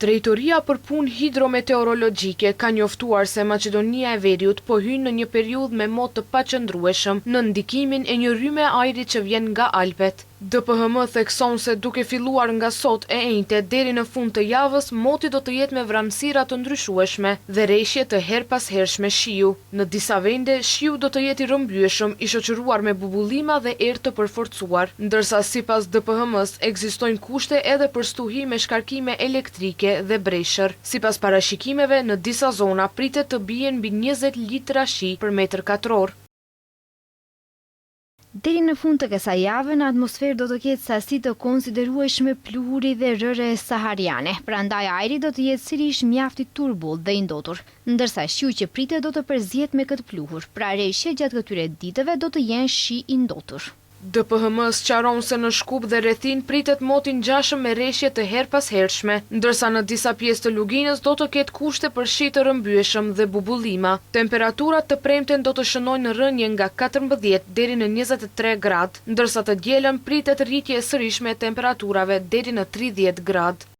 Drejtoria për punë hidrometeorologjike ka njoftuar se Maqedonia e Veriut po hyn në një periudhë me mot të paqëndrueshëm në ndikimin e një rrymë ajri që vjen nga Alpet. DPHM thekson se duke filluar nga sot e enjte deri në fund të javës, moti do të jetë me vranësira të ndryshueshme dhe rreshje të her pas hershme shiu. Në disa vende, shiu do të jetë i rrëmbyeshëm, i shoqëruar me bubullima dhe erë të përforcuar, ndërsa sipas DPHM-s ekzistojnë kushte edhe për stuhi me shkarkime elektrike dhe breshër. Sipas parashikimeve, në disa zona pritet të bien mbi 20 litra shi për metër katror. Deri në fund të kësaj jave në atmosferë do të ketë sasi të konsiderueshme pluhuri dhe rëre sahariane, prandaj ajri do të jetë sërish mjaft i turbull dhe i ndotur, ndërsa shiu që pritet do të përzihet me këtë pluhur, pra rreshje gjatë këtyre ditëve do të jenë shi i ndotur. DPHM sqaron se në Shkup dhe rrethin pritet moti ngjashëm me rreshje të her pas hershme, ndërsa në disa pjesë të Luginës do të ketë kushte për shi të rrëmbyeshëm dhe bubullima. Temperaturat të premten do të shënojnë në rënje nga 14 deri në 23 gradë, ndërsa të dielën pritet rritje sërish me temperaturave deri në 30 gradë.